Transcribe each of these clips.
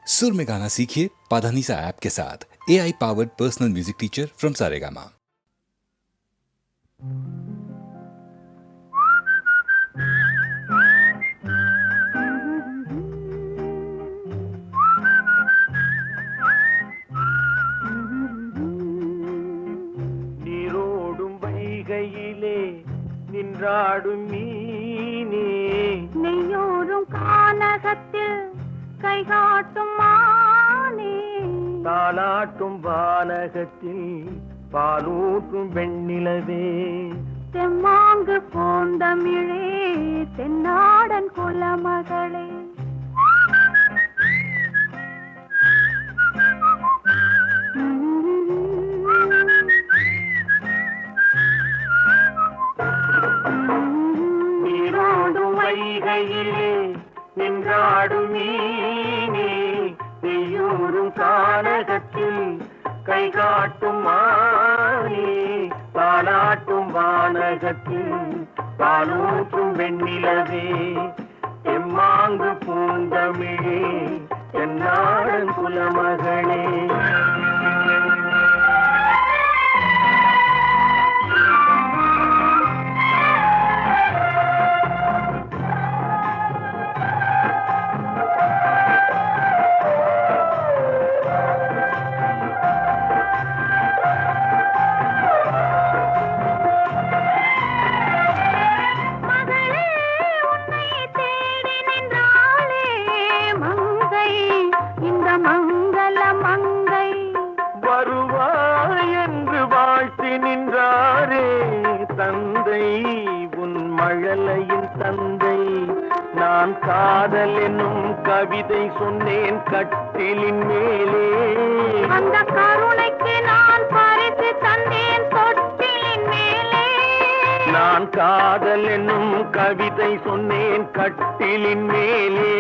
सुर में गाना सीखिए पाधानीसा ऐप के साथ। AI powered personal music teacher from Saregama. நீரோடும் வைகையிலே நின்றாடும் மீனே, நெய்யோரும் கானகத்தில் கைகாட்டும் மானே, தாலாட்டும் வானகத்தில் பாலூட்டும் வெண்ணிலவே, தெம்மாங்கு பூந்தமிழே தென்னாடன் குலமகளே, நீரோடும் வைகையிலே நின்றாடும் மீனே, நெய்யூரும் கானகத்தில் கைகாட்டும் மானே, தாலாட்டும் வானகத்தில் பாலூட்டும் வெண்ணிலவே, எம்மாங்கு பூந்தமிழே தென்னாடன் குலமகளே. தந்தை உன் மழலையின் தந்தை, நான் காதல் என்னும் கவிதை சொன்னேன் கட்டிலின் மேலே, அந்த கருணைக்கு நான் பரிசு தந்தேன் தொட்டிலின் மேலே, நான் காதல் என்னும் கவிதை சொன்னேன் கட்டிலின் மேலே,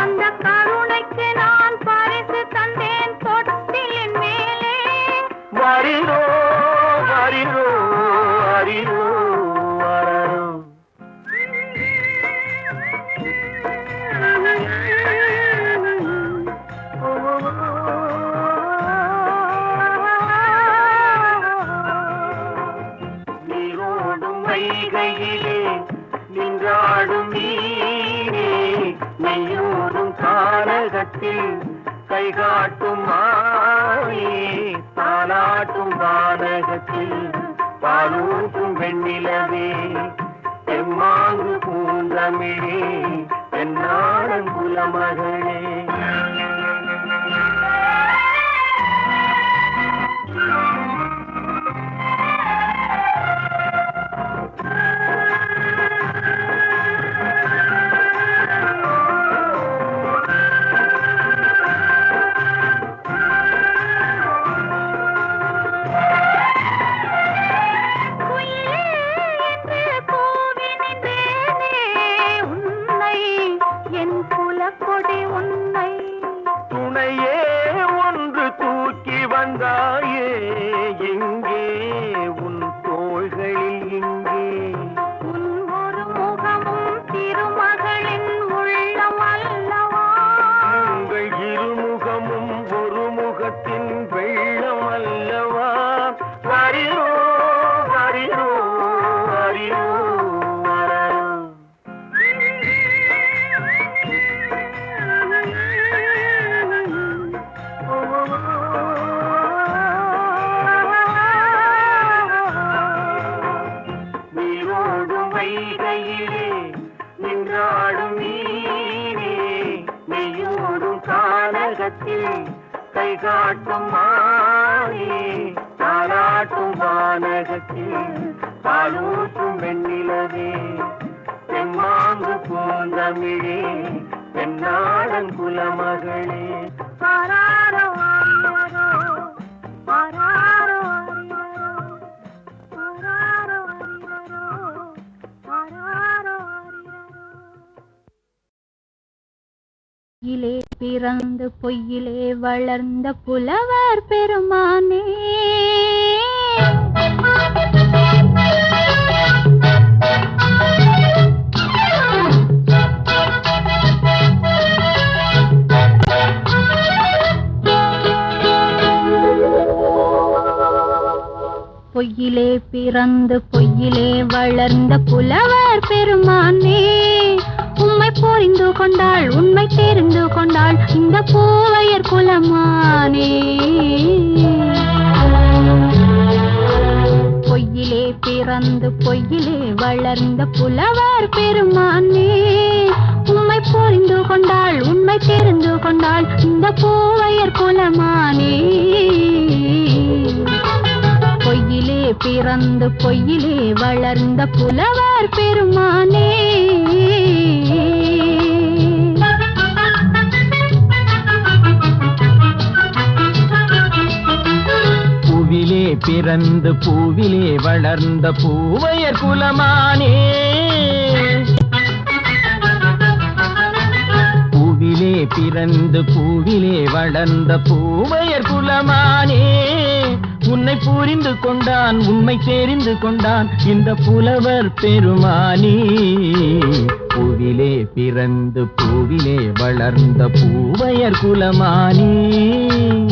அந்த கருணைக்கு நான் பரிசு தந்தேன் தொட்டிலின் மேலே, வரிரோ வரிரோ வரிரோ வரரோ. நீரோடும் வைகையிலே நின்றாடும் மீனே, நெய்யூரும் கானகத்தில் கைகாட்டும் மானே, தாலாட்டும் வானகத்தில் பாலூட்டும் வெண்ணிலவே, எம்மாங்கு பூந்தமிழே தென்னாடன் குலமகளே. துணையே ஒன்று தூக்கி வந்தாயே, எங்கே உன் தோள்களில் இங்கே, உன் ஒரு முகமும் திருமகளின் உள்ளம் அல்லவா, உங்கள் இருமுகமும் ஒரு முகத்தின் வெள்ளம் அல்லவா, வரிரோ வரிரோ வரிரோ வரரோ. நீரோடும் வைகையிலே நின்றாடும் மீனே, நெய்யூரும் கானகத்தில் கைகாட்டும் மானே, தாலாட்டும் வானகத்தில் பாலூட்டும் வெண்ணிலவே, தெம்மாங்கு பூந்தமிழே தென்னாடன் குலமகளே. ஆராரோ ஆரிரரோ, ஆராரோ ஆரிரரோ, ஆராரோ ஆரிரரோ, ஆராரோ ஆரிரரோ. பொய்யிலே பிறந்து பொய்யிலே வளர்ந்த புலவர் பெருமானே, பொய்யிலே பிறந்து பொய்யிலே வளர்ந்த புலவர் பெருமானே, உம்மை புரிந்து கொண்டாள் உண்மை தெரிந்து கொண்டாள் இந்த பூவையர் குலமானே. பொய்யிலே பிறந்து பொய்யிலே வளர்ந்த புலவர் பெருமானே, உம்மை புரிந்து கொண்டாள் உண்மை தெரிந்து கொண்டாள் இந்த பூவையர் குலமானே. பொய்யிலே பிறந்து பொய்யிலே வளர்ந்த புலவர் பெருமானே. பூவிலே பிறந்து பூவிலே வளர்ந்த பூவையர் குலமானே. பூவிலே பிறந்து பூவிலே வளர்ந்த பூவையர் குலமானே, உன்னை புரிந்து கொண்டான் உண்மை தெரிந்து கொண்டான் இந்த புலவர் பெருமானே. பூவிலே பிறந்து பூவிலே வளர்ந்த பூவையர் குலமானே,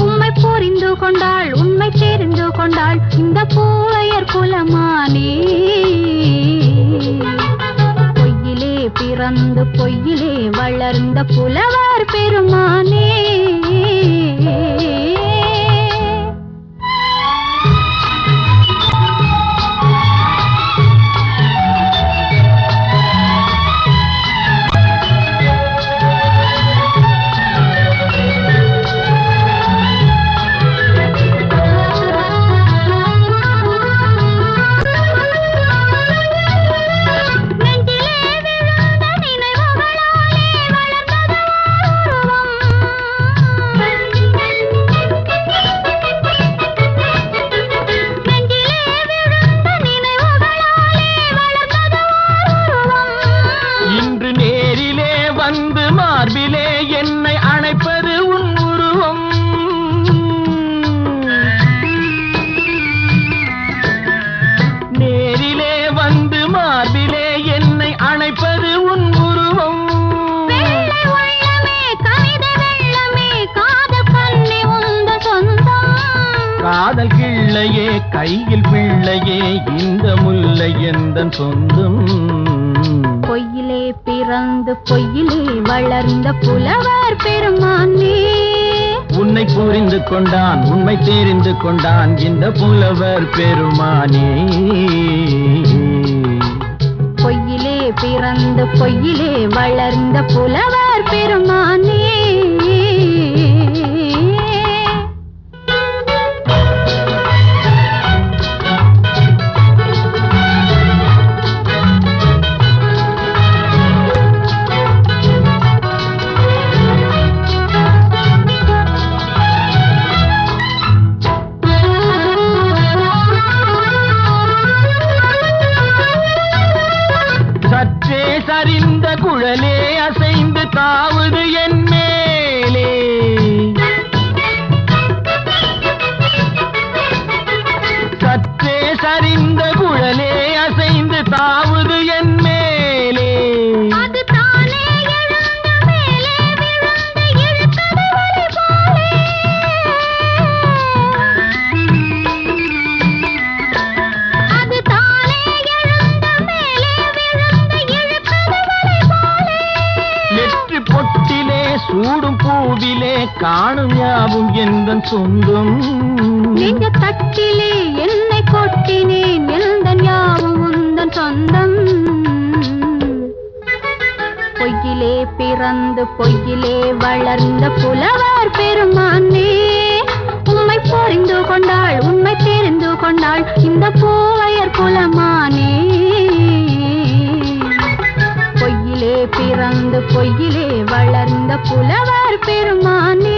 உம்மை புரிந்து கொண்டாள் உண்மை தெரிந்து கொண்டாள் இந்த பூவையர் குலமானே. பொய்யிலே பிறந்து பொய்யிலே வளர்ந்த புலவர் பெருமானே. காதல் கிள்ளையே கையில் பிள்ளையே இந்த முல்லை எந்தன் சொந்தம். பொய்யிலே பிறந்து பொய்யிலே வளர்ந்த புலவர் பெருமானே, உன்னை புரிந்து கொண்டான் உண்மை தெரிந்து கொண்டான் இந்த புலவர் பெருமானே. பொய்யிலே பிறந்து பொய்யிலே வளர்ந்த புலவர் பெருமானே. சற்றே சரிந்த குழலே அசைந்து தாவுது என் மேலே, சற்றே சரிந்த குழலே அசைந்து தாவுது என் மேலே. அது தானே எழுந்த மேலே விழுந்து இழுத்தது வலி போலே, அது தானே எழுந்த மேலே விழுந்து இழுத்தது வலி போலே. நெற்றி பொட்டிலே சூடும் பூவிலே காணும் யாவும் எந்தன் சொந்தம். நெஞ்ச தட்டிலே என்னை கொட்டினேன் எந்தன் யாவும் உந்தன் சொந்தம். பொய்யிலே பிறந்து பொய்யிலே வளர்ந்த புலவர் பெருமானே, உம்மை புரிந்து கொண்டாள் உண்மை தெரிந்து கொண்டாள் இந்த பூவையர் குலமானே. பொய்யிலே பிறந்து பொய்யிலே வளர்ந்த புலவர் பெருமானே.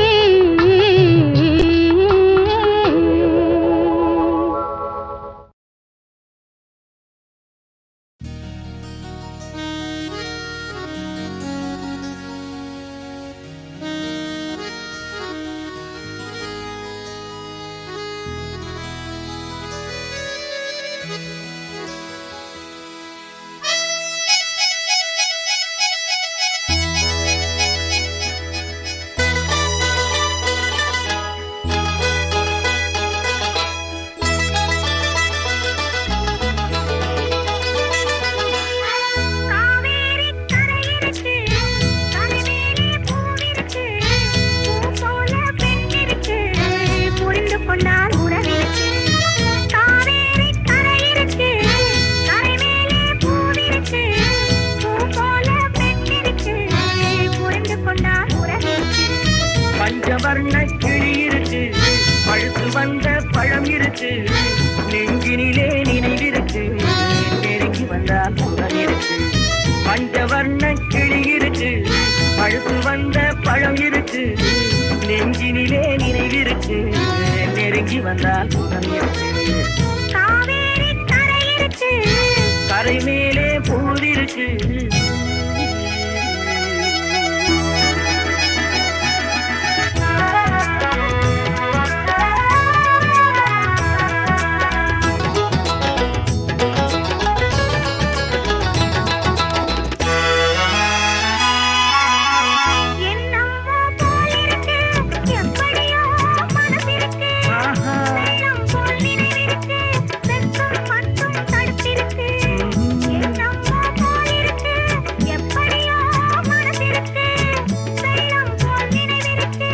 பஞ்சவர்ண கிளி இருக்கு, பழுத்து வந்த பழம் இருக்கு, நெஞ்சினிலே நினைவிருக்கு, நெருங்கி வந்தால் புறம் இருக்கு. பஞ்சவர்ண கிளி இருக்கு, பழுத்து வந்த பழம் இருக்கு, நெஞ்சினிலே நினைவிருக்கு, நெருங்கி வந்தால் புறம் இருக்கு. காவேரி கரை இருக்கு, கரை மேலே பூவிருக்கு, என்னம்மோ போல் இருக்கு, எப்படியோ மனசிருக்கு, வெள்ளம் போல் நினைவிருக்கு, வெட்கம் மட்டும் தடுத்திருக்கு. என்னம்மோ போல் இருக்கு, எப்படியோ மனசிருக்கு, வெள்ளம் போல் நினைவிருக்கு,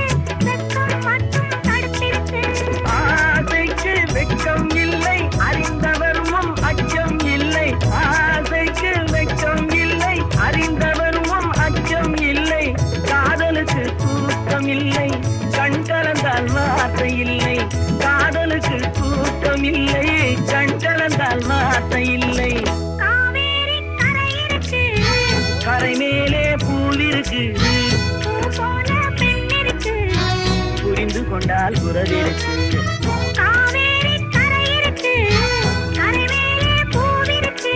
வெட்கம் மட்டும் தடுத்திருக்கு. ஆசைக்கு வெட்கம் இல்லை, அறிந்தவரும் அச்சம் இல்லை. ஆசைக்கு வெட்கம் இல்லை, அறிந்தவரும் அச்சம் இல்லை. காதலுக்கு தூக்கம் இல்லை, கண் கலந்தால் வார்த்தை இல்லை. காதலுக்கு தூக்கம் இல்லை, கண் கலந்தால் வார்த்தை இல்லை. காவேரி கரை இருக்கு, கரை மேலே பூவிருக்கு, பூ போல பெண் இருக்கு. புரிந்து கொண்டால் குரலிருக்கு. காவேரி கரை இருக்கு, கரை மேலே பூவிருக்கு.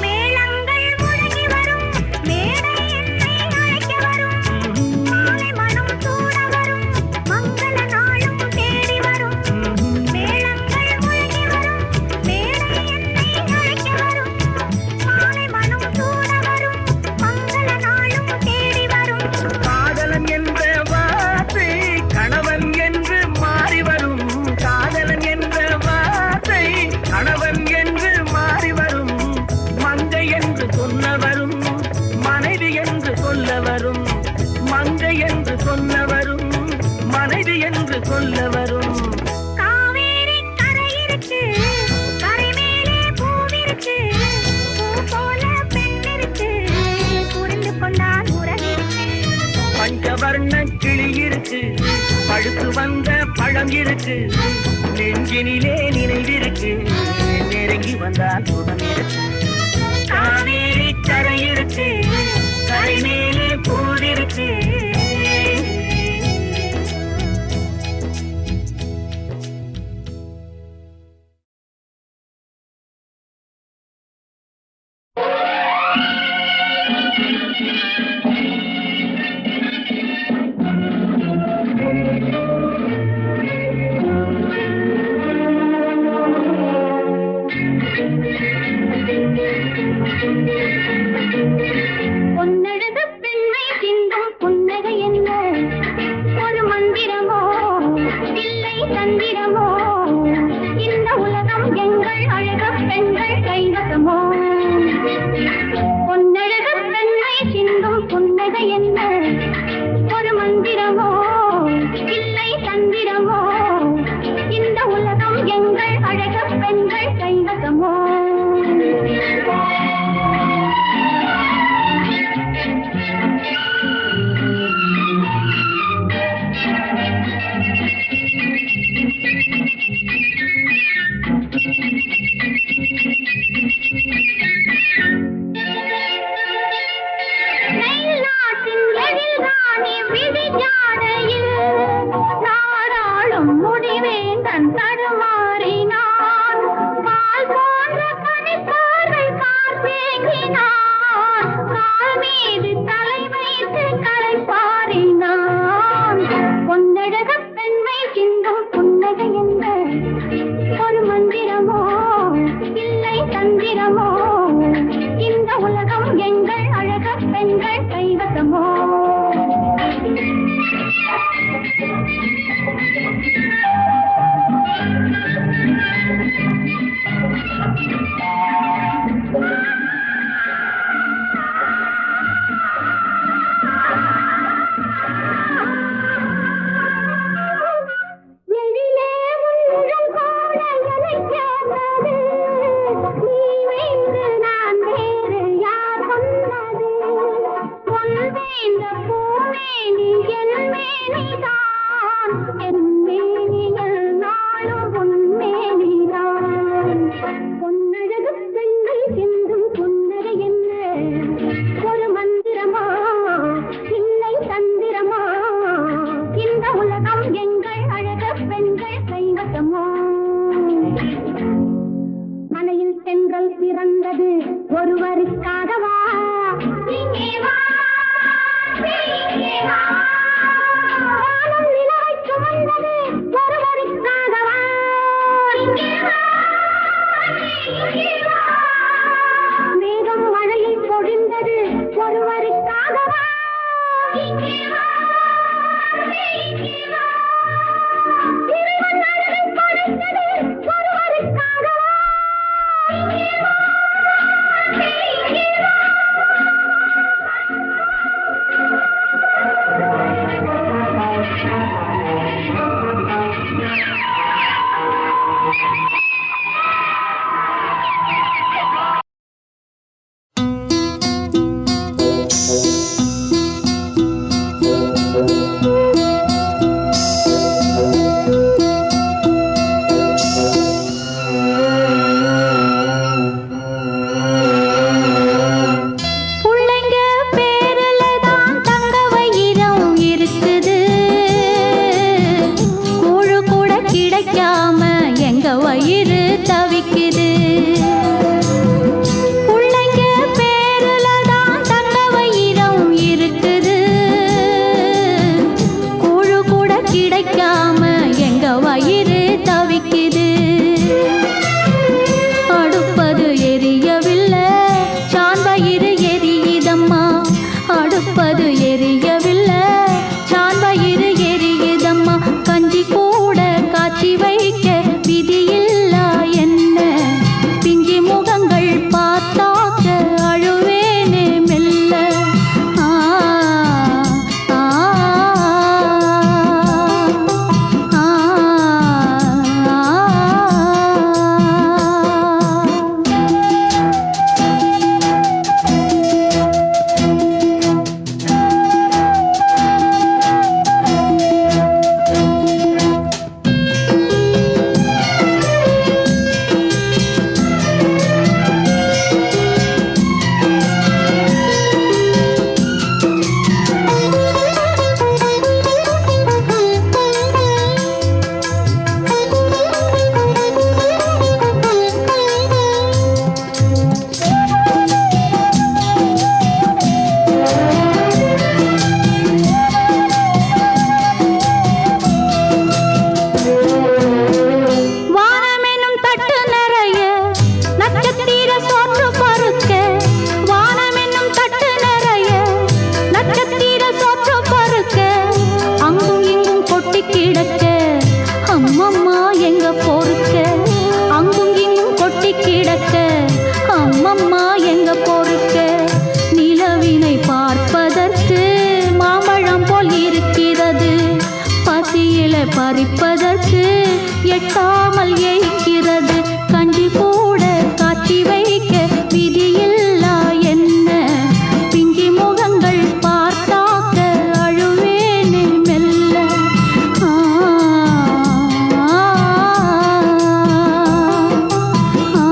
மேளங்கள் முழங்கி வரும், மேடை என்னை அழைக்க வரும், மாலை மனம் சூட வரும், மங்கள நாளும் தேடி வரும். மேளங்கள் முழங்கி வரும், மேடை என்னை அழைக்க வரும், மாலை மனம் சூட வரும், மங்கள நாளும் தேடி வரும். காதலன் என்ற வார்த்தை கணவன் என்று மாறி வரும். காதலன் என்ற வார்த்தை கணவன் என்று மாறி வரும். மங்கை என்று சொன்னவரும் மனைவி என்று சொல்ல வரும். மங்கை என்று சொன்னவரும் மனைவி என்று சொல்ல வரும். காவேரி கரை இருக்கு, கரை மேலே பூவிருக்கு, பூ போல பெண் இருக்கு, புரிந்து கொண்டால் உறவிருக்கு. பஞ்சவர்ண கிளி இருக்கு, பழுத்து வந்த பழம் இருக்கு, நெஞ்சினிலே நினைவிருக்கு, நெருங்கி வந்தால் சுகம் இருக்கு. காவேரி கரை இருக்கு, கரை மேலே பூவிருக்கு. பொன்னழகு பெண்ணை சிந்தும் புன்னகை என்ன, ஒரு மந்திரமோ இல்லை தந்திரமோ, இந்த உலகம் எங்கள் அழக பெண்கள் கைவசமோ. பொன்னழகு பெண்ணை சிந்தும் புன்னகை என்ன, ஒரு மந்திரமோ இல்லை தந்திரமோ, இந்த உலகம் எங்கள் அழக பெண்கள் கைவசமோ. நெய்நாட்டின் எழில்ராணி விழிஜாடையில் நாடாளும் முடிவேந்தன் தடுமாறினான். பால் போன்ற பனிப்பாறை பார்த்தேங்கினான், கால் மீது தலை வைத்து களைப்பாறினான். பொன்னழக பெண்மை சிந்தும் புன்னகை என்ன, ஒரு மந்திரமோ இல்லை தந்திரமோ, இந்த உலகம் எங்கள் அழக பெண்கள் கைவசமோ. இந்த பூமேனி என் மேனிதான், என் மேனியில் நாளும் பொன்மேனிதான். பொன்னழகு பெண்கள் சிந்தும் புன்னகை என்ன ஒரு மந்திரமா இல்லை தந்திரமா? இந்த உலகம் எங்கள் அழக பெண்கள் கைவசமோ? மலையில் சென்றல் பிறந்தது ஒருவருக்காகவா? இங்கே வா, இங்கே வா. வானம் நிலவை சுமந்தது ஒருவருக்காகவா? இங்கே வா, இங்கே வா. மேகம் மழையை பொழிந்தது ஒருவருக்காகவா? இங்கே வா, இங்கே வா. இறைவன் அழகை படைத்தது ஒருவருக்காகவா? இங்கே வா, இங்கே வா. புள்ளைங்க பேருல தான் தங்க வயிறம் இருக்குது, கூழு கூட கிடைக்காம எங்க வயிறு தவிக்குது. புள்ளைங்க பேருல தான் தங்க வயிறம் இருக்குது, கூழு கூட கிடைக்காம எங்க வயிறு தவிக்குது. அடுப்பது எரியவில்லை, சான்பயிறு எரியுதம்மா. அடுப்பது எரியவில்லை, சான்பயிறு எரியுதம்மா. கஞ்சி கூட காய்ச்சி வைக்க விதியில்லா என்ன? பிஞ்சி முகங்கள் பார்த்தாக்க அழுவேனே மெல்ல. ஆ ஆ ஆ வானமெனும் தட்டு நிறைய நட்சத்திர சோற்று பருக்க, வானமெனும் தட்டு நிறைய நட்சத்திர சோற்று பருக்க, அங்கும் இங்கும் கொட்டி கிடக்க அம்மம்மா எங்க பொறுக்க? அங்கும் இங்கும் கொட்டி கிடக்க அம்மம்மா எங்க பொறுக்க? நிலவினை பார்ப்பதற்கு மாம்பழம் போல் இருக்கிறது, பசியில பறிப்பதற்கு எட்டாமல் ஏய்க்கிறது. கஞ்சி கூட காய்ச்சி வைக்க விதியில்லா என்ன? பிஞ்சி முகங்கள் பார்த்தாக்க அழுவேனே மெல்ல. ஆ ஆ ஆ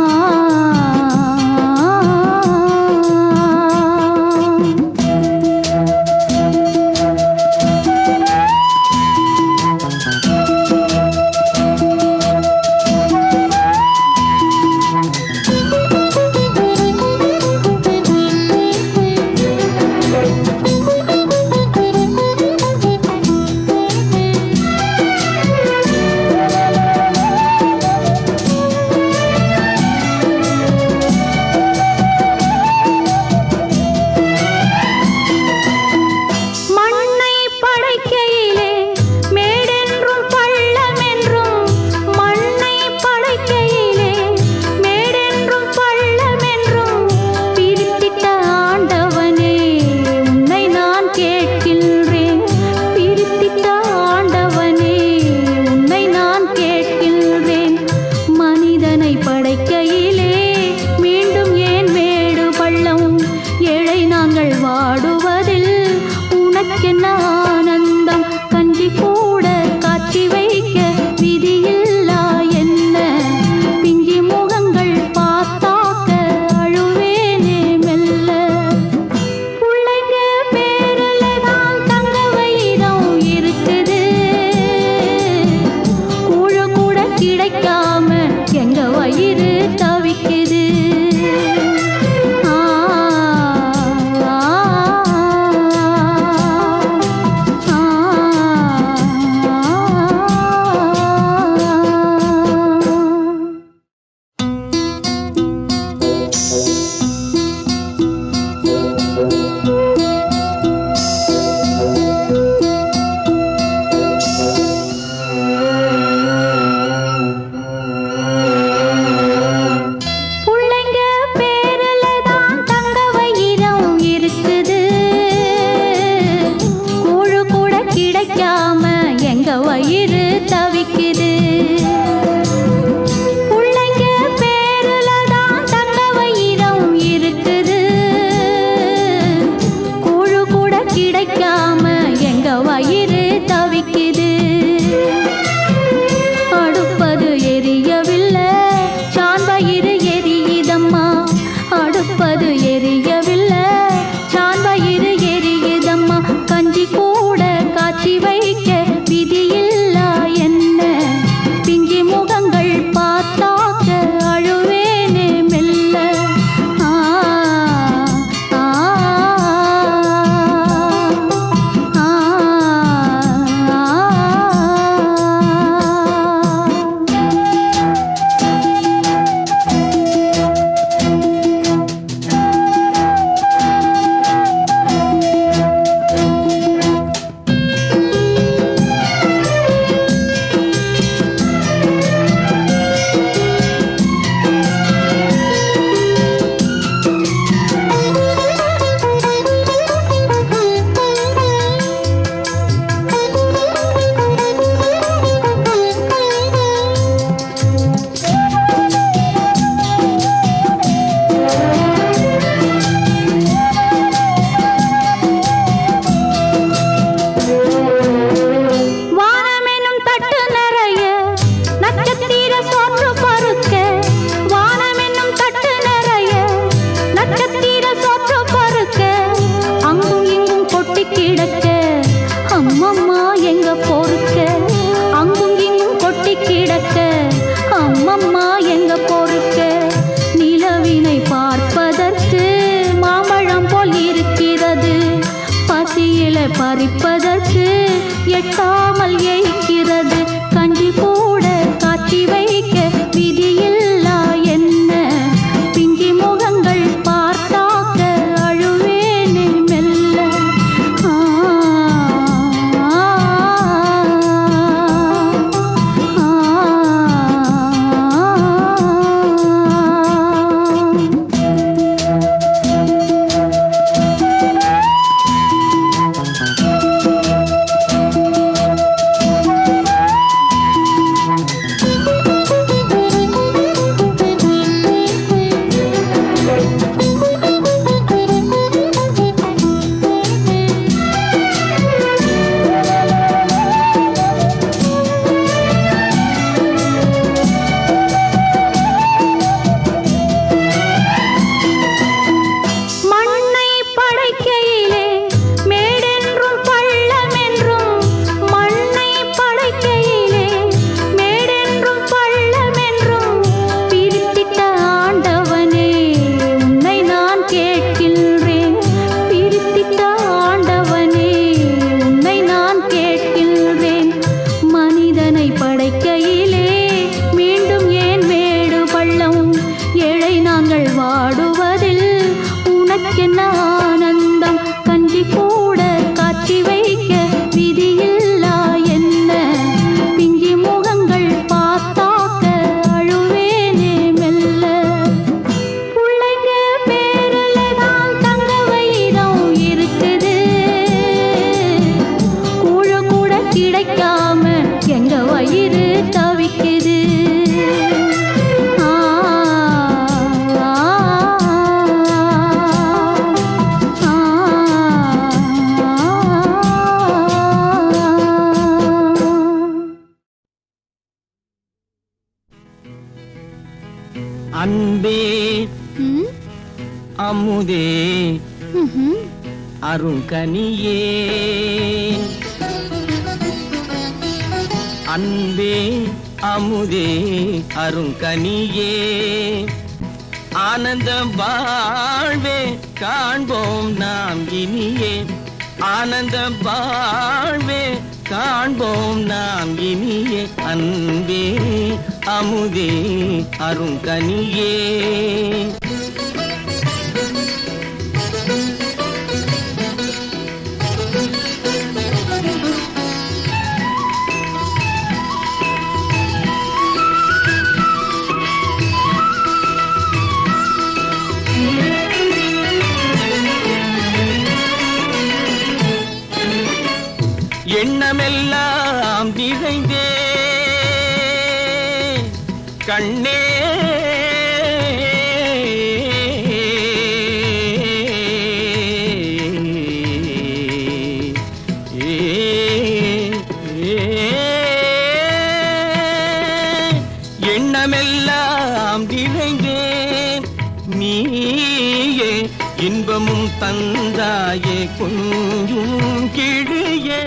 கொட்டி கிடக்க அம்மம்மா எங்க பொறுக்க அங்கும் இங்கும் கொட்டி கிடக்க அம்மம்மா எங்க பொறுக்க நிலவினை பார்ப்பதற்கு மாம்பழம் போல் இருக்கிறது பசியில பறிப்பதற்கு எட்டாமல் ஏய்க்கிறது கஞ்சி கூட காட்சி வைக்க விதியில்லா என்ன பிஞ்சி முகங்கள் பார்த்தாக்க அழுவேனே மெல்ல அன்பே அமுதே அருங்கனியே அன்பே அமுதே அருங்கனியே ஆனந்தம் வாழ்வே காண்போம் நாம் இனியே ஆனந்தம் வாழ்வே காண்போம் நாம் இனியே அன்பே அமுதே அருங்கனியே எண்ணமெல்லாம் நிறைந்தே கண்ணே எண்ணமெல்லாம் நிறைந்தே நீயே இன்பமும் தந்தாயே கொஞ்சும் கிழியே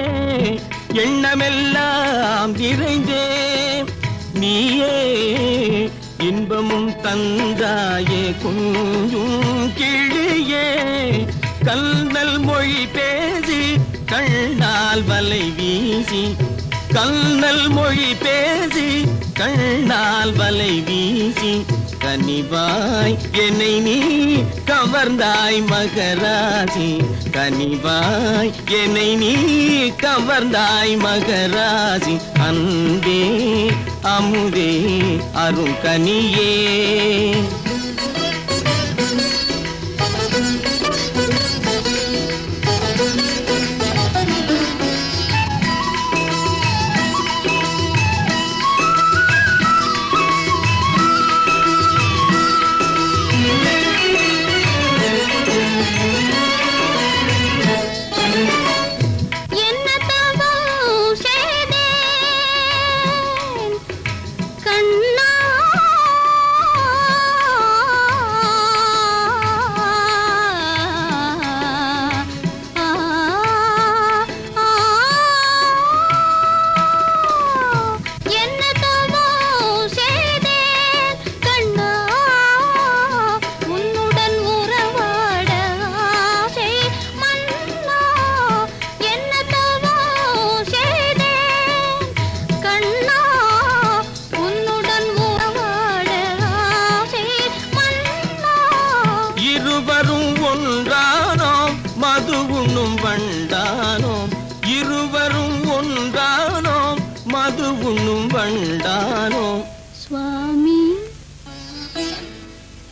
எண்ணமெல்லாம் நிறைந்தே நீயே இன்பமும் தந்தாயே கொஞ்சும் கிழியே கல்நல் மொழி பேசி கண்ணால் வலை வீசி கல்நல் மொழி பேசி கண்ணால் வலை வீசி கனிவாய் என்னை நீ கவர்ந்தாய் மகராசி கனிவாய் என்னை நீ கவர்ந்தாய் மகராசி அன்பே அமுதே அருங்கனியே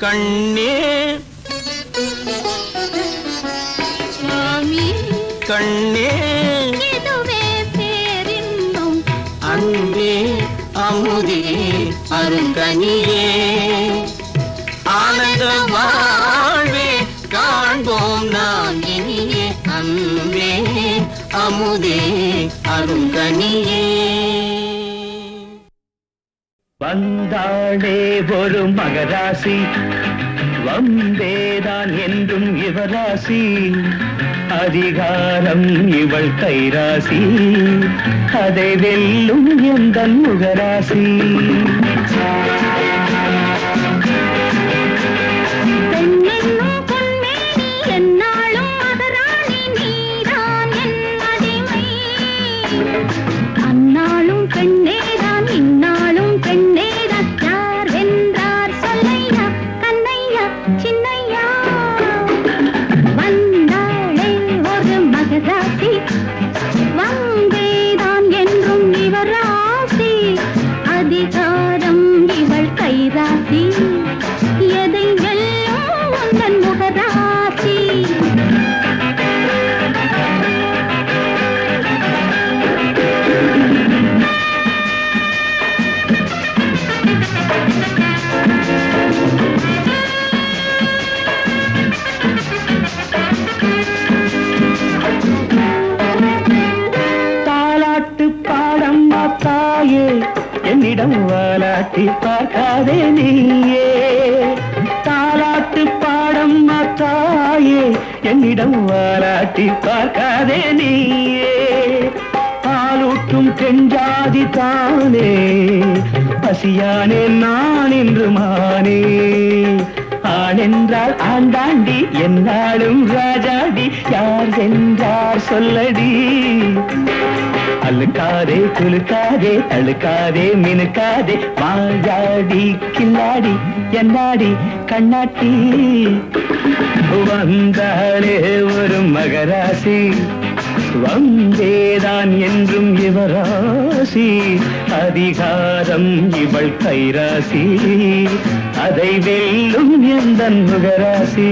கண்ணே சுவாமி கண்ணே இதுவே பேரின்பம் அன்பே அமுதே அருங்கனியே ஆனந்த வாழ்வே காண்போம் நாம் இனியே அன்பே அமுதே அருங்கனியே. வந்தாளே ஒரு மகராசி வந்தேதான் என்றும் இவராசி அதிகாரம் இவள் கைராசி அதை வெல்லும் எந்தன் முகராசி. பெண்ணென்னும் பொன்மேனி என்னாலும் மகராணி நீதான் என் அடிமை. அந்நாளும் பெண்ணேதான் இந்நாளும் பெண்ணேதான் யார் வென்றார் சொல்லையா கண்ணையா சின்னையா. வந்தாளே ஒரு மகராசி வந்தேதான் என்றும் இவராசி அதிகாரம் இவள் கைராசி எதை வெல்லும் உந்தன் முகராசி. தாலாட்டு பாடம்மா தாயே என்னிடம் வாலாட்டி பார்க்காதே நீயே. தாலாட்டு பாடம்மா தாயே என்னிடம் வாலாட்டி பார்க்காதே நீயே. பாலூட்டும் பெண்ஜாதி தானே பசியானே நான் என்று மானே. ஆணென்றால் ஆண்டாண்டி என்னாலும் ராஜாடி யார் என்றார் சொல்லடி. அழுக்காதே குலுக்காதே தழுக்காதே மினுக்காதே வாழாடி கில்லாடி என்னாடி கண்ணாட்டி. வந்தாலே ஒரு மகராசி வந்தேதான் என்றும் இவராசி அதிகாரம் இவள் கைராசி அதை வெல்லும் எந்தன் முகராசி.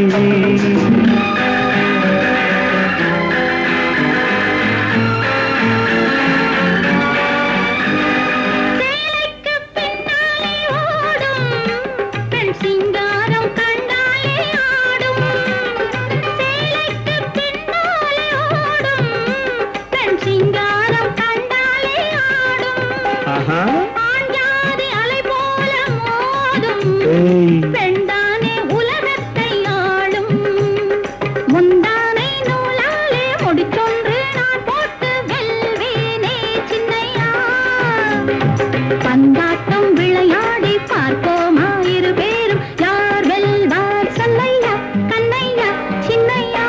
பெண்தானே உலகத்தை ஆளும் முந்தானை நூலாலே முடிச்சொன்று நான் போட்டு வெல்வேனே சின்னையா. பந்தாட்டம் விளையாடி பார்ப்போமா இரு பேரும் யார் வெல்வார் சொல்லையா கண்ணையா சின்னையா.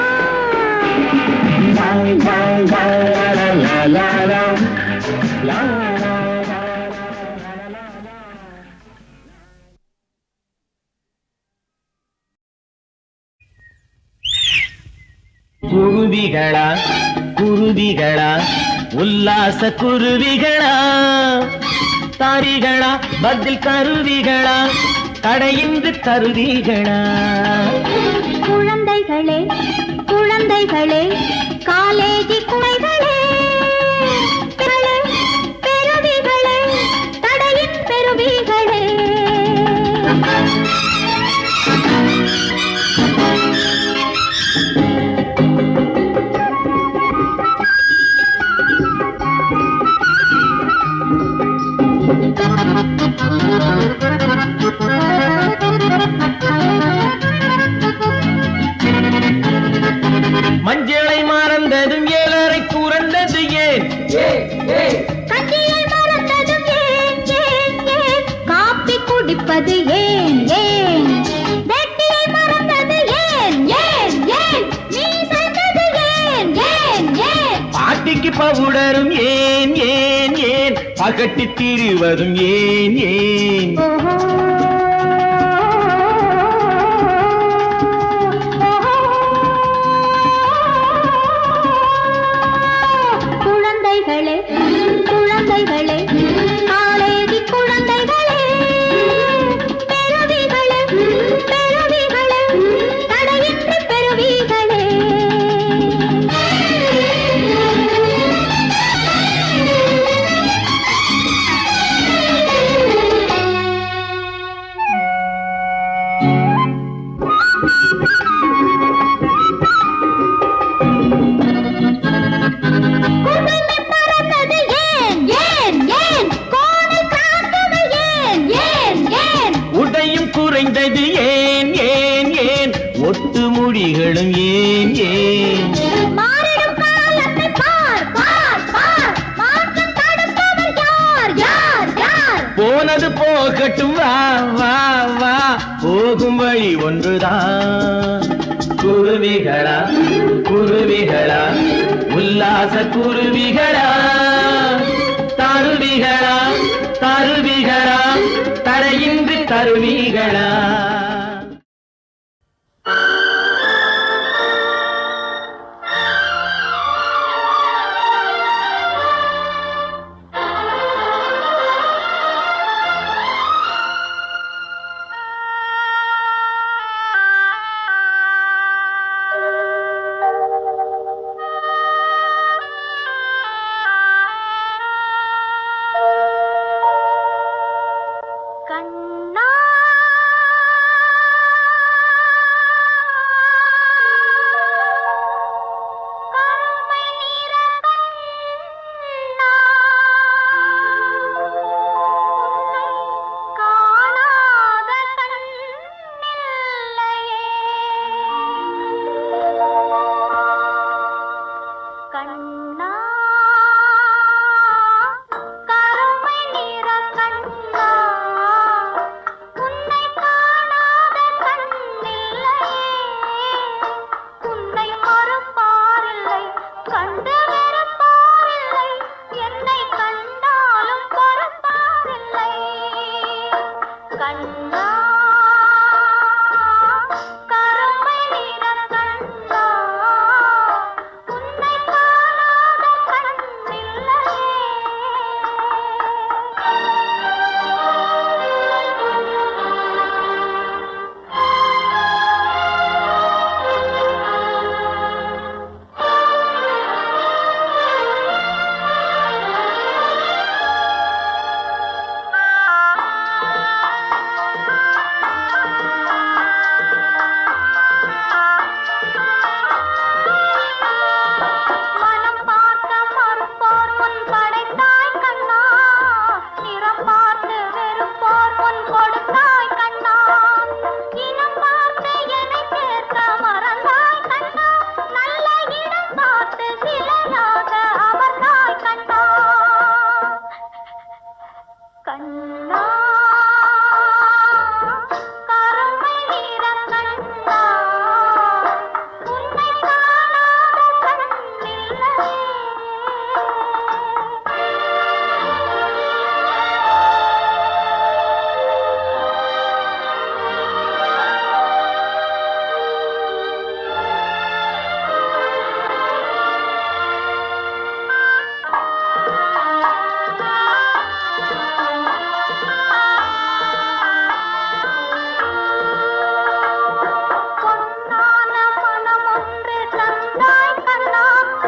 குருவிகளா குருவிகளா உல்லாச குருவிகளா தாரிகளா பதில் கருவிகளா தடையின்றி கருவிகளா. குழந்தைகளே குழந்தைகளே காலேஜி குமைகளே பெருவிகளே தடையின் பெருவிகளே. மஞ்சளை மறந்ததும் ஏழரை புரண்டது ஏன் கஞ்சியை மறந்ததும் ஏன் ஏன் ஏன் காப்பி குடிப்பது ஏன் ஏன் வெட்டியை மறந்தது ஏன் ஏன் ஏன் நீ சென்றது ஏன் ஏன் ஏன் பாட்டிக்கு பவுடரும் ஏன் ஏன் ஏன் பகட்டி திரிவதும் ஏன் ஏன். குழந்தைகளே குழந்தைகளே காலேஜி குழந்தைகளே பெருவிகளே குருவிகளும் ஏன் ஏன் மாறிடும் காலத்தை பார் பார் பார் மாற்றம் தடுப்பவர் யார் யார் யார் போனது போகட்டும் வா வா வா போகும் வழி ஒன்றுதான் குருவிகளா குருவிகளா உல்லாச குருவிகளா தருவிகளா தருவிகளா தரையின்றி தருவிகளா கண்ணா கருமை நிற கண்ணா காணாத கண்ணில்லையே கண்ணா கருமை நிற கண்ணா உன்னை காணாத கண்ணில்லையே உன்னை மறுப்பாரில்லை கண்டு வெறுப்பாரில்லை என்னை கண்டாலும் பொறுப்பாரில்லை கண்ணா கருமை நிற கண்ணா உன்னை காணாத கண்ணில்லையே மனம் பார்க்க மறுப்போர் முன் படைத்தாய் கண்ணா நிறம் பார்த்து வெறுப்போர் முன் கொடுத்தாய் கண்ணா இனம் பார்த்து என்னை சேர்க்க மறந்தாய் கண்ணா நல்ல இடம் பார்த்து சிலையாக அமர்ந்தாய் கண்ணா கண்ணா கருமை நிற கண்ணா உன்னை காணாத கண்ணில்லையே பொன்னான மனம் ஒன்று தந்தாய் கண்ணா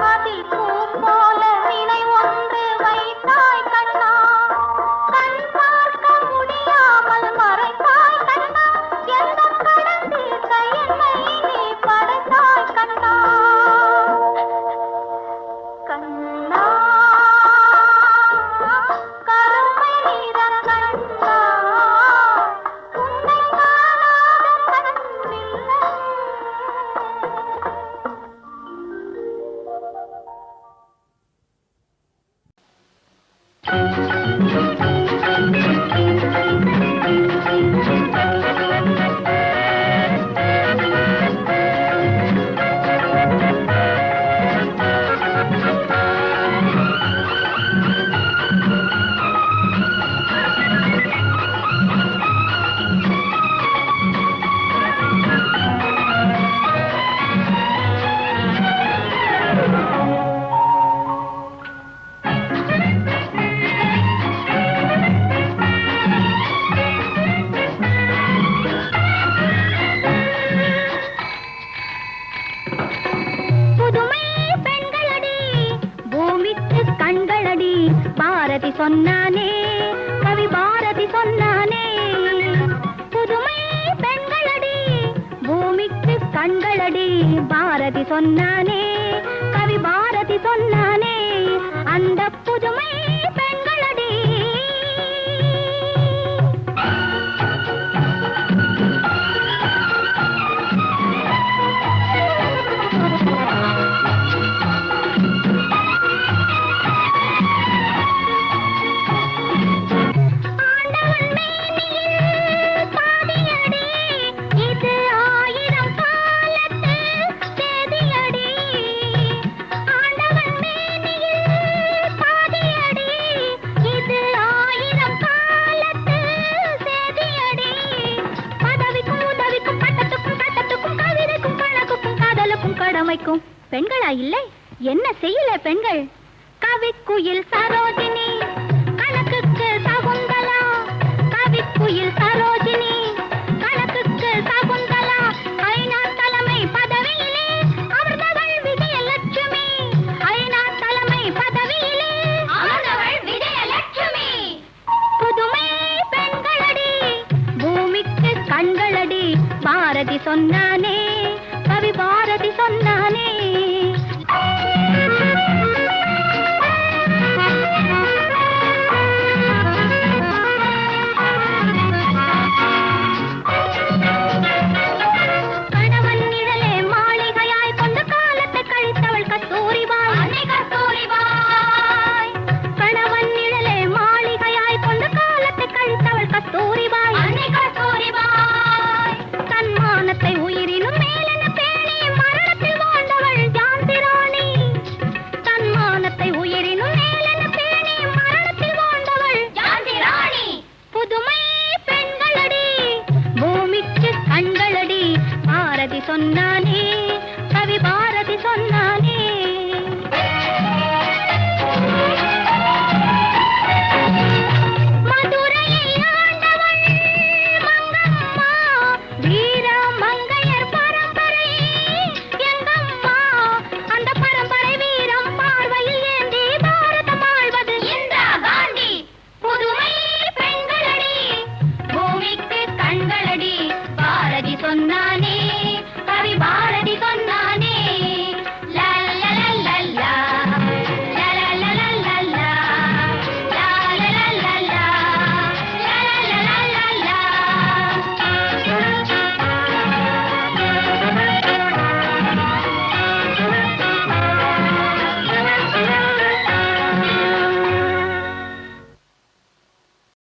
அதில் பூ போல நினை ஒன்று வைத்தாய் கண்ணா கண் பார்க்க முடியாமல் மறைத்தாய் கண்ணா எந்த கடன் தீர்க்க என்னை நீ படைத்தாய் கண்ணா கண்ணா கருமை நிற கண்ணா உன்னை காணாத கண்ணில்லையே புதுமை பெண்களடி பூமிக்கு கண்களடி பாரதி சொன்னானே கவி பாரதி சொன்னானே புதுமை பெண்களடி பூமிக்கு கண்களடி பாரதி சொன்னானே கவி பாரதி சொன்னானே அந்த புதுமை பெண்களடி பெண்கள் கவிக்குயில் சரோஜினி